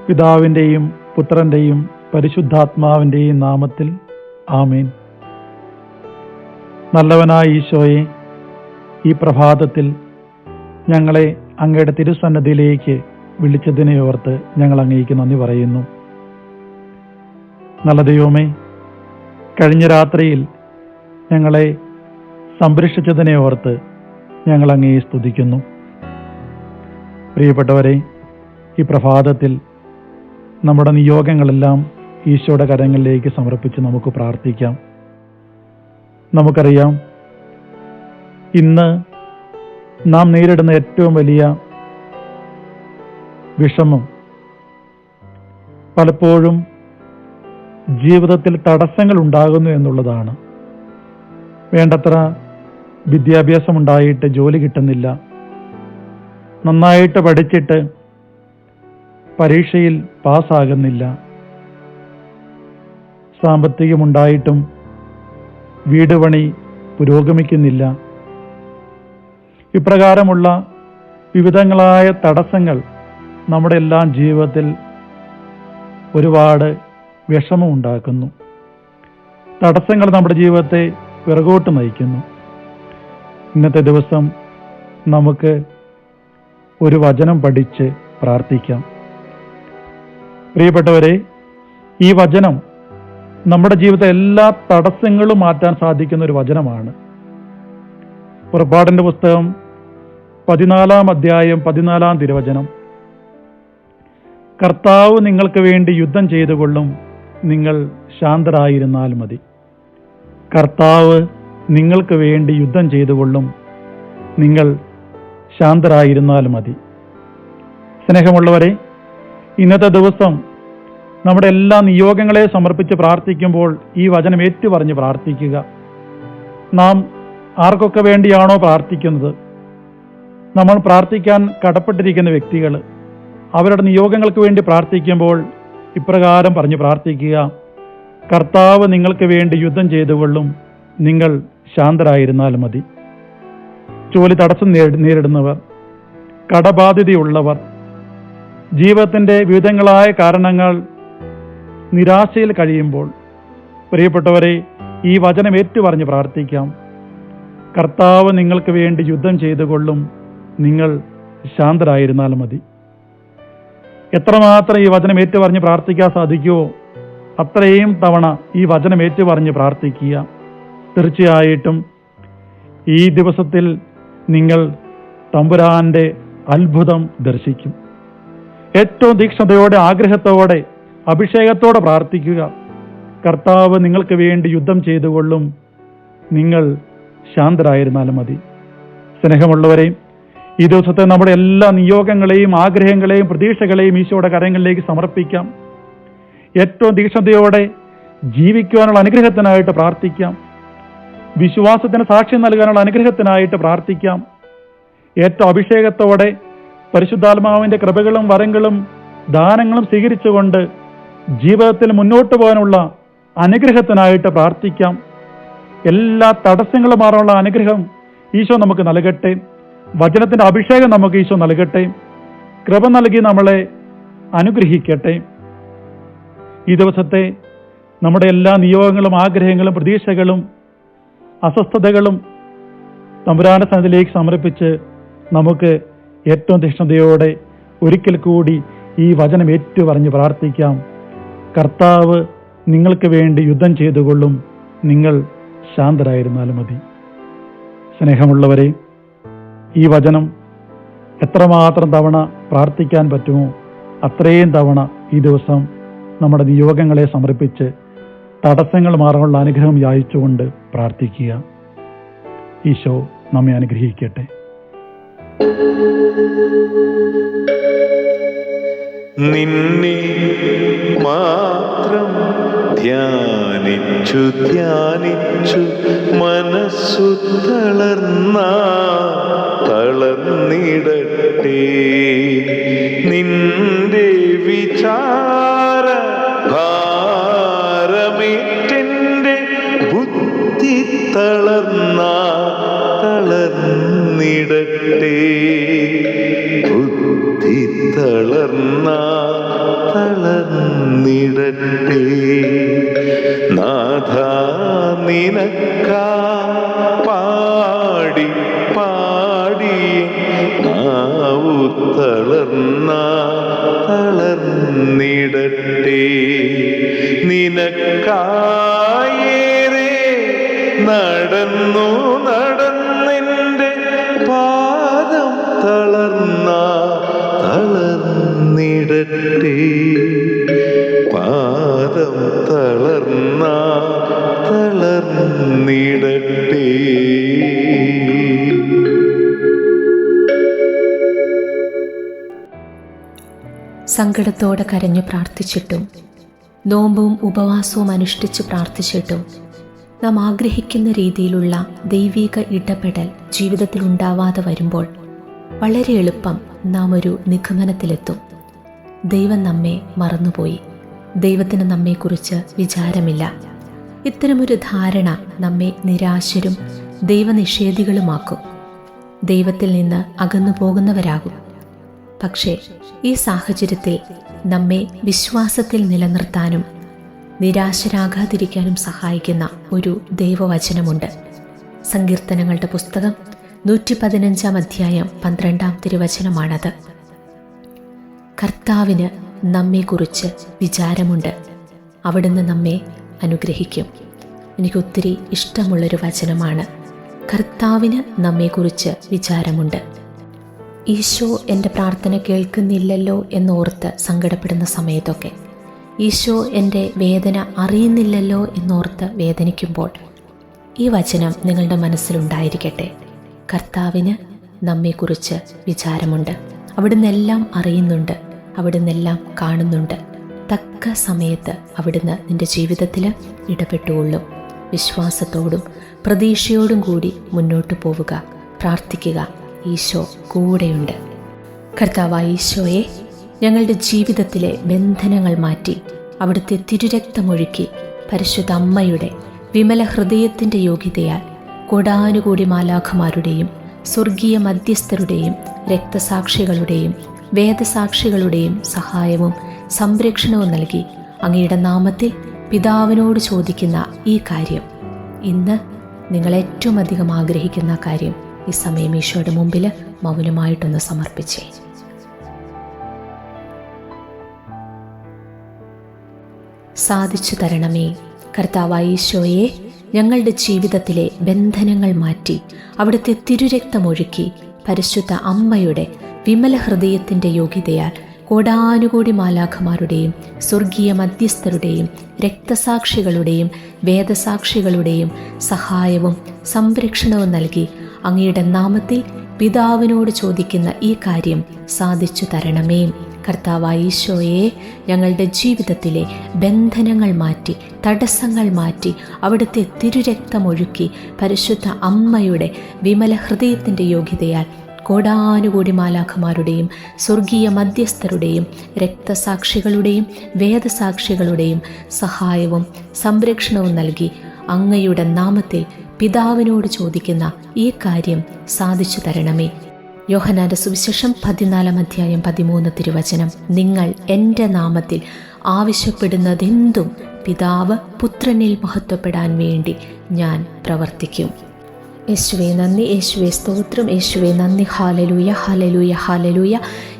പിതാവിൻ്റെയും പുത്രൻ്റെയും പരിശുദ്ധാത്മാവിൻ്റെയും നാമത്തിൽ ആമേൻ. നല്ലവനായ ഈശോയെ, ഈ പ്രഭാതത്തിൽ ഞങ്ങളെ അങ്ങയുടെ തിരുസന്നിധിയിലേക്ക് വിളിച്ചതിനെ ഓർത്ത് ഞങ്ങൾ അങ്ങേക്ക് നന്ദി പറയുന്നു. നല്ല ദൈവമേ, കഴിഞ്ഞ രാത്രിയിൽ ഞങ്ങളെ സംരക്ഷിച്ചതിനെ ഓർത്ത് ഞങ്ങൾ അങ്ങയെ സ്തുതിക്കുന്നു. പ്രിയപ്പെട്ടവരെ, ഈ പ്രഭാതത്തിൽ നമ്മുടെ നിയോഗങ്ങളെല്ലാം ഈശോയുടെ കരങ്ങളിലേക്ക് സമർപ്പിച്ച് നമുക്ക് പ്രാർത്ഥിക്കാം. നമുക്കറിയാം, ഇന്ന് നാം നേരിടുന്ന ഏറ്റവും വലിയ വിഷമം പലപ്പോഴും ജീവിതത്തിൽ തടസ്സങ്ങൾ ഉണ്ടാകുന്നു എന്നുള്ളതാണ്. വേണ്ടത്ര വിദ്യാഭ്യാസം ഉണ്ടായിട്ട് ജോലി കിട്ടുന്നില്ല, നന്നായിട്ട് പഠിച്ചിട്ട് പരീക്ഷയിൽ പാസ്സാകുന്നില്ല, സാമ്പത്തികമുണ്ടായിട്ടും വീട് പണി പുരോഗമിക്കുന്നില്ല. ഇപ്രകാരമുള്ള വിവിധങ്ങളായ തടസ്സങ്ങൾ നമ്മുടെ എല്ലാം ജീവിതത്തിൽ ഒരുപാട് വിഷമം ഉണ്ടാക്കുന്നു. തടസ്സങ്ങൾ നമ്മുടെ ജീവിതത്തെ പിറകോട്ട് നയിക്കുന്നു. ഇന്നത്തെ ദിവസം നമുക്ക് ഒരു വചനം പഠിച്ച് പ്രാർത്ഥിക്കാം. പ്രിയപ്പെട്ടവരെ, ഈ വചനം നമ്മുടെ ജീവിതത്തെ എല്ലാ തടസ്സങ്ങളും മാറ്റാൻ സാധിക്കുന്ന ഒരു വചനമാണ്. പുറപ്പാടിന്റെ പുസ്തകം 14 അധ്യായം 14 തിരുവചനം: കർത്താവ് നിങ്ങൾക്ക് വേണ്ടി യുദ്ധം ചെയ്തുകൊള്ളും, നിങ്ങൾ ശാന്തരായിരുന്നാൽ മതി. കർത്താവ് നിങ്ങൾക്ക് വേണ്ടി യുദ്ധം ചെയ്തുകൊള്ളും, നിങ്ങൾ ശാന്തരായിരുന്നാൽ മതി. സ്നേഹമുള്ളവരെ, ഇന്നത്തെ ദിവസം നമ്മുടെ എല്ലാ നിയോഗങ്ങളെ സമർപ്പിച്ച് പ്രാർത്ഥിക്കുമ്പോൾ ഈ വചനം ഏറ്റുപറഞ്ഞ് പ്രാർത്ഥിക്കുക. നാം ആർക്കൊക്കെ വേണ്ടിയാണോ പ്രാർത്ഥിക്കുന്നത്, നമ്മൾ പ്രാർത്ഥിക്കാൻ കടപ്പെട്ടിരിക്കുന്ന വ്യക്തികൾ, അവരുടെ നിയോഗങ്ങൾക്ക് വേണ്ടി പ്രാർത്ഥിക്കുമ്പോൾ ഇപ്രകാരം പറഞ്ഞ് പ്രാർത്ഥിക്കുക: കർത്താവ് നിങ്ങൾക്ക് വേണ്ടി യുദ്ധം ചെയ്തുകൊള്ളും, നിങ്ങൾ ശാന്തരായിരുന്നാൽ മതി. ജോലി തടസ്സം നേരിടുന്നവർ, കടബാധ്യതയുള്ളവർ, ജീവിതത്തിൻ്റെ വിവിധങ്ങളായ കാരണങ്ങൾ നിരാശയിൽ കഴിയുമ്പോൾ, പ്രിയപ്പെട്ടവരെ, ഈ വചനം ഏറ്റുപറഞ്ഞ് പ്രാർത്ഥിക്കാം: കർത്താവ് നിങ്ങൾക്ക് വേണ്ടി യുദ്ധം ചെയ്തുകൊള്ളും, നിങ്ങൾ ശാന്തരായിരുന്നാൽ മതി. എത്രമാത്രം ഈ വചനം ഏറ്റുപറഞ്ഞ് പ്രാർത്ഥിക്കാൻ സാധിക്കുമോ അത്രയും തവണ ഈ വചനം ഏറ്റുപറഞ്ഞ് പ്രാർത്ഥിക്കുക. തീർച്ചയായിട്ടും ഈ ദിവസത്തിൽ നിങ്ങൾ തമ്പുരാന്റെ അത്ഭുതം ദർശിക്കും. ഏറ്റവും തീക്ഷ്ണതയോടെ, ആഗ്രഹത്തോടെ, അഭിഷേകത്തോടെ പ്രാർത്ഥിക്കുക: കർത്താവ് നിങ്ങൾക്ക് വേണ്ടി യുദ്ധം ചെയ്തുകൊള്ളും, നിങ്ങൾ ശാന്തരായിരുന്നാലും മതി. സ്നേഹമുള്ളവരെ, ഈ ദിവസത്തെ നമ്മുടെ എല്ലാ നിയോഗങ്ങളെയും ആഗ്രഹങ്ങളെയും പ്രതീക്ഷകളെയും ഈശോയുടെ കരങ്ങളിലേക്ക് സമർപ്പിക്കാം. ഏറ്റവും തീക്ഷ്ണതയോടെ ജീവിക്കുവാനുള്ള അനുഗ്രഹത്തിനായിട്ട് പ്രാർത്ഥിക്കാം. വിശ്വാസത്തിന് സാക്ഷ്യം നൽകാനുള്ള അനുഗ്രഹത്തിനായിട്ട് പ്രാർത്ഥിക്കാം. ഏറ്റവും അഭിഷേകത്തോടെ പരിശുദ്ധാത്മാവിന്റെ കൃപകളും വരങ്ങളും ദാനങ്ങളും സ്വീകരിച്ചുകൊണ്ട് ജീവിതത്തിൽ മുന്നോട്ട് പോകാനുള്ള അനുഗ്രഹത്തിനായിട്ട് പ്രാർത്ഥിക്കാം. എല്ലാ തടസ്സങ്ങളും മാറാനുള്ള അനുഗ്രഹം ഈശോ നമുക്ക് നൽകട്ടെ. വചനത്തിന്റെ അഭിഷേകം നമുക്ക് ഈശോ നൽകട്ടെ. കൃപ നൽകി നമ്മളെ അനുഗ്രഹിക്കട്ടെ. ഈ ദിവസത്തെ നമ്മുടെ എല്ലാ നിയോഗങ്ങളും ആഗ്രഹങ്ങളും പ്രതീക്ഷകളും അസ്വസ്ഥതകളും തമ്പുരാന്റെ സന്നിധിയിലേക്ക് സമർപ്പിച്ച് നമുക്ക് ഏറ്റവും തീക്ഷ്ണതയോടെ ഒരിക്കൽ കൂടി ഈ വചനം ഏറ്റുപറഞ്ഞ് പ്രാർത്ഥിക്കാം: കർത്താവ് നിങ്ങൾക്ക് വേണ്ടി യുദ്ധം ചെയ്തുകൊള്ളും, നിങ്ങൾ ശാന്തരായിരുന്നാലും മതി. സ്നേഹമുള്ളവരെ, ഈ വചനം എത്രമാത്രം തവണ പ്രാർത്ഥിക്കാൻ പറ്റുമോ അത്രയും തവണ ഈ ദിവസം നമ്മുടെ നിയോഗങ്ങളെ സമർപ്പിച്ച് തടസ്സങ്ങൾ മാറാനുള്ള അനുഗ്രഹം യാചിച്ചുകൊണ്ട് പ്രാർത്ഥിക്കുക. ഈശോ നമ്മെ അനുഗ്രഹിക്കട്ടെ. നിന്നെ മാത്രം ധ്യാനിച്ചു ധ്യാനിച്ചു മനസ്സു തളർന്നിടട്ടെ. നിന്റെ വിചാര ഭാരമേറ്റെന്റെ ബുദ്ധി തളർന്നിടട്ടെ. ബുദ്ധി തളർന്നിടട്ടെ. നാഥ നിനക്കാ പാടി പാടി നാവു തളർന്നിടട്ടെ. നിനക്കായേറെ നടന്നു നടന്നെൻ്റെ പാദം തളർന്നിടട്ടെ. പാദം തളർന്നിടട്ടെ. സങ്കടത്തോടെ കരഞ്ഞു പ്രാർത്ഥിച്ചിട്ടും നോമ്പും ഉപവാസവും അനുഷ്ഠിച്ച് പ്രാർത്ഥിച്ചിട്ടും നാം ആഗ്രഹിക്കുന്ന രീതിയിലുള്ള ദൈവിക ഇടപെടൽ ജീവിതത്തിൽ ഉണ്ടാവാതെ വരുമ്പോൾ വളരെ എളുപ്പം നാം ഒരു നിഗമനത്തിലെത്തും. ദൈവം നമ്മെ മറന്നുപോയി, ദൈവത്തിന് നമ്മെക്കുറിച്ച് വിചാരമില്ല. ഇത്തരമൊരു ധാരണ നമ്മെ നിരാശരും ദൈവനിഷേധികളുമാക്കും, ദൈവത്തിൽ നിന്ന് അകന്നു പോകുന്നവരാകും. പക്ഷേ ഈ സാഹചര്യത്തിൽ നമ്മെ വിശ്വാസത്തിൽ നിലനിർത്താനും നിരാശരാകാതിരിക്കാനും സഹായിക്കുന്ന ഒരു ദൈവവചനമുണ്ട്. സങ്കീർത്തനങ്ങളുടെ പുസ്തകം 115 അധ്യായം 12 തിരുവചനമാണത്. കർത്താവിന് നമ്മെക്കുറിച്ച് വിചാരമുണ്ട്, അവിടുന്ന് നമ്മെ അനുഗ്രഹിക്കും. എനിക്കൊത്തിരി ഇഷ്ടമുള്ളൊരു വചനമാണ്. കർത്താവിന് നമ്മെക്കുറിച്ച് വിചാരമുണ്ട്. ഈശോ എൻ്റെ പ്രാർത്ഥന കേൾക്കുന്നില്ലല്ലോ എന്നോർത്ത് സങ്കടപ്പെടുന്ന സമയത്തൊക്കെ, ഈശോ എൻ്റെ വേദന അറിയുന്നില്ലല്ലോ എന്നോർത്ത് വേദനിക്കുമ്പോൾ ഈ വചനം നിങ്ങളുടെ മനസ്സിലുണ്ടായിരിക്കട്ടെ. കർത്താവിന് നമ്മെക്കുറിച്ച് വിചാരമുണ്ട്, അവിടുന്ന് എല്ലാം അറിയുന്നുണ്ട്, അവിടുന്ന് എല്ലാം കാണുന്നുണ്ട്. തക്ക സമയത്ത് അവിടുന്ന് നിൻ്റെ ജീവിതത്തിൽ ഇടപെട്ടുകൊള്ളും. വിശ്വാസത്തോടും പ്രതീക്ഷയോടും കൂടി മുന്നോട്ട് പോവുക, പ്രാർത്ഥിക്കുക. ഈശോ കൂടെയുണ്ട്. കർത്താവായ ഈശോയെ, ഞങ്ങളുടെ ജീവിതത്തിലെ ബന്ധനങ്ങൾ മാറ്റി അവിടുത്തെ തിരുരക്തമൊഴുക്കി പരിശുദ്ധ അമ്മയുടെ വിമല ഹൃദയത്തിൻ്റെ യോഗ്യതയാൽ കോടാനുകൂടി മാലാഖമാരുടെയും സ്വർഗീയ മധ്യസ്ഥരുടെയും രക്തസാക്ഷികളുടെയും വേദസാക്ഷികളുടെയും സഹായവും സംരക്ഷണവും നൽകി അങ്ങയുടെ നാമത്തിൽ പിതാവിനോട് ചോദിക്കുന്ന ഈ കാര്യം, ഇന്ന് നിങ്ങൾ ഏറ്റവും അധികം ആഗ്രഹിക്കുന്ന കാര്യം, ഈ സമയം ഈശോയുടെ മുമ്പിൽ മൗനമായിട്ടൊന്ന് സമർപ്പിച്ചേ. സാധിച്ചു തരണമേ. കർത്താവായ ഈശോയെ, ഞങ്ങളുടെ ജീവിതത്തിലെ ബന്ധനങ്ങൾ മാറ്റി അവിടുത്തെ തിരുരക്തമൊഴുക്കി പരിശുദ്ധ അമ്മയുടെ വിമല ഹൃദയത്തിൻ്റെ യോഗ്യതയാൽ കോടാനുകൂടി മാലാഖമാരുടെയും സ്വർഗീയ മധ്യസ്ഥരുടെയും രക്തസാക്ഷികളുടെയും വേദസാക്ഷികളുടെയും സഹായവും സംരക്ഷണവും നൽകി അങ്ങയുടെ നാമത്തിൽ പിതാവിനോട് ചോദിക്കുന്ന ഈ കാര്യം സാധിച്ചു തരണമേ. കർത്താവായ ഈശോയെ, ഞങ്ങളുടെ ജീവിതത്തിലെ ബന്ധനങ്ങൾ മാറ്റി തടസ്സങ്ങൾ മാറ്റി അവിടുത്തെ തിരുരക്തമൊഴുക്കി പരിശുദ്ധ അമ്മയുടെ വിമല ഹൃദയത്തിൻ്റെ യോഗ്യതയാൽ കോടാനുകൂടി മാലാഖമാരുടെയും സ്വർഗീയ മധ്യസ്ഥരുടെയും രക്തസാക്ഷികളുടെയും വേദസാക്ഷികളുടെയും സഹായവും സംരക്ഷണവും നൽകി അങ്ങയുടെ നാമത്തിൽ പിതാവിനോട് ചോദിക്കുന്ന ഈ കാര്യം സാധിച്ചു തരണമേ. യോഹന്നാന്റെ സുവിശേഷം 14 അധ്യായം 13 തിരുവചനം, നിങ്ങൾ എൻ്റെ നാമത്തിൽ ആവശ്യപ്പെടുന്നതെന്തും പിതാവ് പുത്രനിൽ മഹത്വപ്പെടാൻ വേണ്ടി ഞാൻ പ്രവർത്തിക്കും. യേശുവേ നന്ദി, യേശുവേ സ്തോത്രം, യേശുവേ നന്ദി. Hallelujah, hallelujah, hallelujah.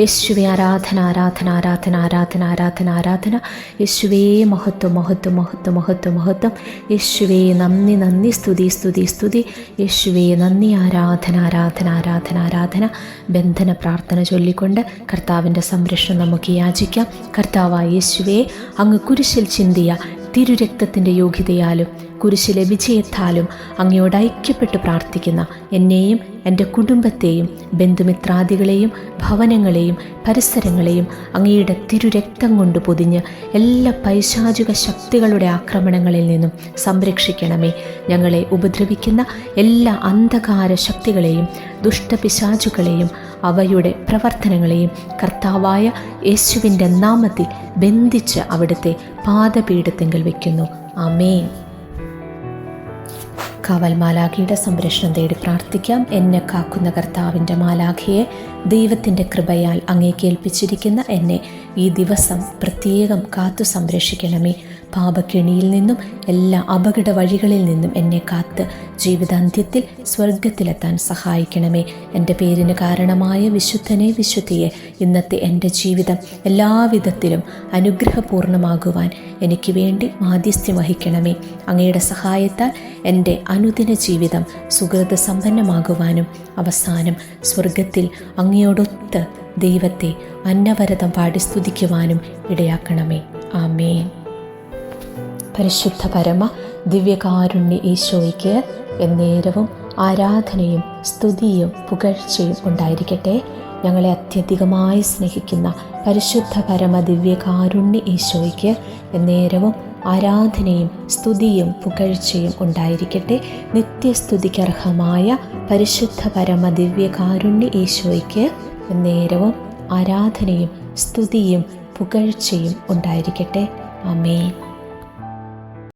യേശുവേ ആരാധന, ആരാധന, ആരാധന, ആരാധന, ആരാധന, ആരാധന. യേശുവേ മഹത്വം, മഹത്വം, മഹത്വം, മഹത്വം, മഹത്വം. യേശുവേ നന്ദി, നന്ദി, സ്തുതി, സ്തുതി, സ്തുതി. യേശുവേ നന്ദി, ആരാധന, ആരാധന, ആരാധന, ആരാധന. ബന്ധന പ്രാർത്ഥന ചൊല്ലിക്കൊണ്ട് കർത്താവിൻ്റെ സംരക്ഷണം നമുക്ക് യാചിക്കാം. കർത്താവായ യേശുവേ, അങ്ങ് കുരിശിൽ ചിന്തിയ തിരുരക്തത്തിൻ്റെ യോഗ്യതയാലും കുരിശിലെ വിജയത്താലും അങ്ങയോട് ഐക്യപ്പെട്ട് പ്രാർത്ഥിക്കുന്ന എന്നെയും എൻ്റെ കുടുംബത്തെയും ബന്ധുമിത്രാദികളെയും ഭവനങ്ങളെയും പരിസരങ്ങളെയും അങ്ങയുടെ തിരുരക്തം കൊണ്ട് പൊതിഞ്ഞ് എല്ലാ പൈശാചിക ശക്തികളുടെ ആക്രമണങ്ങളിൽ നിന്നും സംരക്ഷിക്കണമേ. ഞങ്ങളെ ഉപദ്രവിക്കുന്ന എല്ലാ അന്ധകാര ശക്തികളെയും ദുഷ്ടപിശാചുകളെയും അവയുടെ പ്രവർത്തനങ്ങളെയും കർത്താവായ യേശുവിൻ്റെ നാമത്തിൽ ബന്ധിച്ച് അവിടുത്തെ പാദപീഠത്തിങ്കൽ വയ്ക്കുന്നു. ആമേൻ. കാവൽ മാലാഖയുടെ സംരക്ഷണം തേടി പ്രാർത്ഥിക്കാം. എന്നെ കാക്കുന്ന കർത്താവിൻ്റെ മാലാഖയെ, ദൈവത്തിൻ്റെ കൃപയാൽ അങ്ങേക്ക് ഏൽപ്പിച്ചിരിക്കുന്ന എന്നെ ഈ ദിവസം പ്രത്യേകം കാത്തു സംരക്ഷിക്കണമേ. പാപക്കെണിയിൽ നിന്നും എല്ലാ അപകട വഴികളിൽ നിന്നും എന്നെ കാത്ത് ജീവിതാന്ത്യത്തിൽ സ്വർഗത്തിലെത്താൻ സഹായിക്കണമേ. എൻ്റെ പേരിന് കാരണമായ വിശുദ്ധനെ, വിശുദ്ധിയെ, ഇന്നത്തെ എൻ്റെ ജീവിതം എല്ലാവിധത്തിലും അനുഗ്രഹപൂർണമാകുവാൻ എനിക്ക് വേണ്ടി മാധ്യസ്ഥ്യം വഹിക്കണമേ. അങ്ങയുടെ സഹായത്താൽ എൻ്റെ അനുദിന ജീവിതം സുഹൃത സമ്പന്നമാകുവാനും അവസാനം സ്വർഗത്തിൽ അങ്ങയോടൊത്ത് ദൈവത്തെ അന്നവരതം പാടി സ്തുതിക്കുവാനും ഇടയാക്കണമേ. ആമേൻ. പരിശുദ്ധ പരമ ദിവ്യകാരുണ്യ ഈശോയ്ക്ക് എന്നേരവും ആരാധനയും സ്തുതിയും പുകഴ്ചയും ഉണ്ടായിരിക്കട്ടെ. ഞങ്ങളെ അത്യധികമായി സ്നേഹിക്കുന്ന പരിശുദ്ധ പരമ ദിവ്യകാരുണ്യ ഈശോയ്ക്ക് എന്നേരവും ആരാധനയും സ്തുതിയും പുകഴ്ചയും ഉണ്ടായിരിക്കട്ടെ. നിത്യസ്തുതിക്കർഹമായ പരിശുദ്ധ പരമ ദിവ്യകാരുണ്യ ഈശോയ്ക്ക് എന്നേരവും ആരാധനയും സ്തുതിയും പുകഴ്ചയും ഉണ്ടായിരിക്കട്ടെ. ആമേൻ.